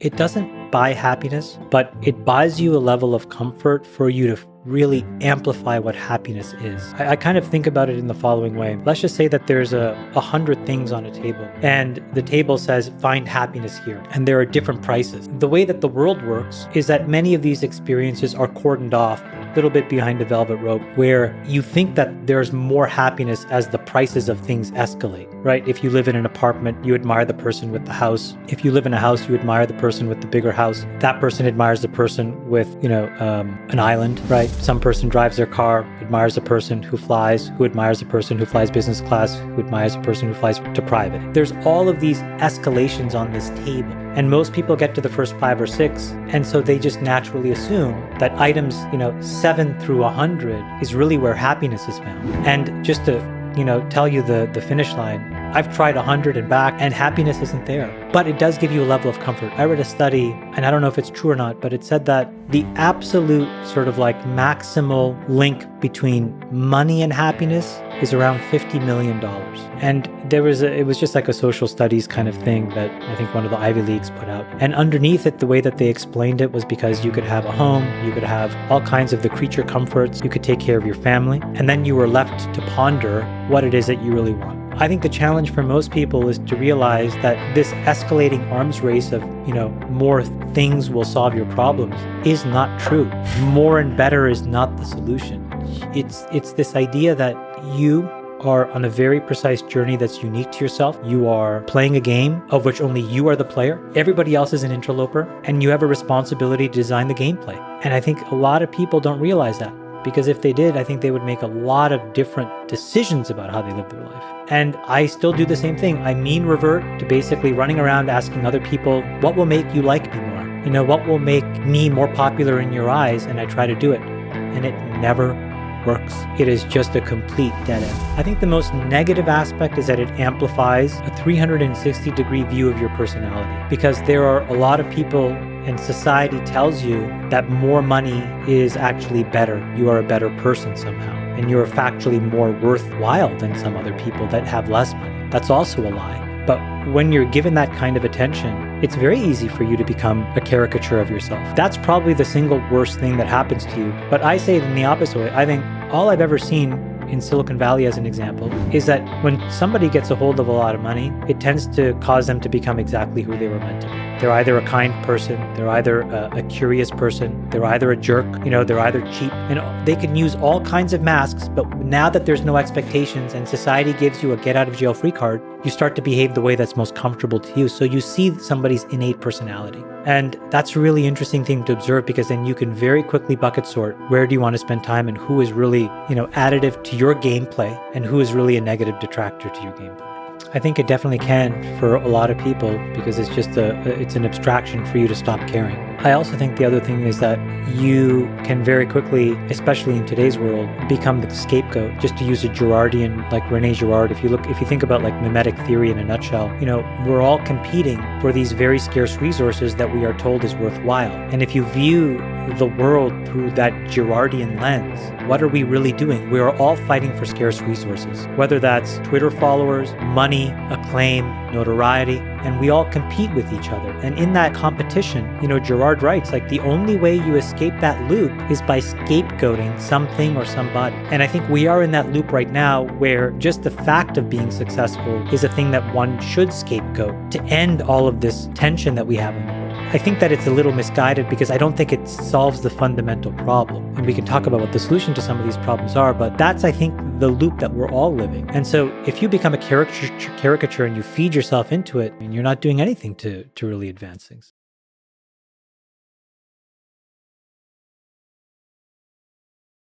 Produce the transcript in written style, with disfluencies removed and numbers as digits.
It doesn't buy happiness, but it buys you a level of comfort for you to really amplify what happiness is. I kind of think about it in the following way. Let's just say that there's 100 things on a table, and the table says, find happiness here. And there are different prices. The way that the world works is that many of these experiences are cordoned off a little bit behind a velvet rope, where you think that there's more happiness as the prices of things escalate, right? If you live in an apartment, you admire the person with the house. If you live in a house, you admire the person with the bigger house. That person admires the person with, an island, right? Some person drives their car, admires the person who admires the person who flies business class, who admires the person who flies to private. There's all of these escalations on this table. And most people get to the first 5 or 6. And so they just naturally assume that items, 7 through 100 is really where happiness is found. And just to, tell you the finish line, I've tried 100 and back, and happiness isn't there. But it does give you a level of comfort. I read a study, and I don't know if it's true or not, but it said that the absolute sort of like maximal link between money and happiness is around $50 million. And it was just like a social studies kind of thing that I think one of the Ivy Leagues put out. And underneath it, the way that they explained it was because you could have a home, you could have all kinds of the creature comforts, you could take care of your family, and then you were left to ponder what it is that you really want. I think the challenge for most people is to realize that this escalating arms race of, more things will solve your problems is not true. More and better is not the solution. It's this idea that you are on a very precise journey that's unique to yourself. You are playing a game of which only you are the player. Everybody else is an interloper, and you have a responsibility to design the gameplay. And I think a lot of people don't realize that. Because if they did, I think they would make a lot of different decisions about how they live their life. And I still do the same thing. I mean revert to basically running around asking other people, what will make you like me more? What will make me more popular in your eyes? And I try to do it. And it never works. It is just a complete dead end. I think the most negative aspect is that it amplifies a 360-degree view of your personality. Because there are a lot of people, and society tells you that more money is actually better. You are a better person somehow. And you're factually more worthwhile than some other people that have less money. That's also a lie. But when you're given that kind of attention, it's very easy for you to become a caricature of yourself. That's probably the single worst thing that happens to you. But I say it in the opposite way. I think all I've ever seen in Silicon Valley as an example is that when somebody gets a hold of a lot of money, it tends to cause them to become exactly who they were meant to be. They're either a kind person, they're either a curious person, they're either a jerk, they're either cheap. And they can use all kinds of masks, but now that there's no expectations and society gives you a get out of jail free card, you start to behave the way that's most comfortable to you. So you see somebody's innate personality. And that's a really interesting thing to observe, because then you can very quickly bucket sort where do you want to spend time and who is really, additive to your gameplay and who is really a negative detractor to your gameplay. I think it definitely can for a lot of people, because it's just it's an abstraction for you to stop caring. I also think the other thing is that you can very quickly, especially in today's world, become the scapegoat. Just to use a Girardian, like Rene Girard, if you think about like mimetic theory in a nutshell, we're all competing for these very scarce resources that we are told is worthwhile. And if you view the world through that Girardian lens, what are we really doing? We are all fighting for scarce resources, whether that's Twitter followers, money, acclaim, notoriety, and we all compete with each other. And in that competition, Girard writes, like, the only way you escape that loop is by scapegoating something or somebody. And I think we are in that loop right now, where just the fact of being successful is a thing that one should scapegoat to end all of this tension that we have in the world. I think that it's a little misguided, because I don't think it solves the fundamental problem. And we can talk about what the solution to some of these problems are, but that's, I think, the loop that we're all living. And so if you become a caricature and you feed yourself into it, you're not doing anything to really advance things.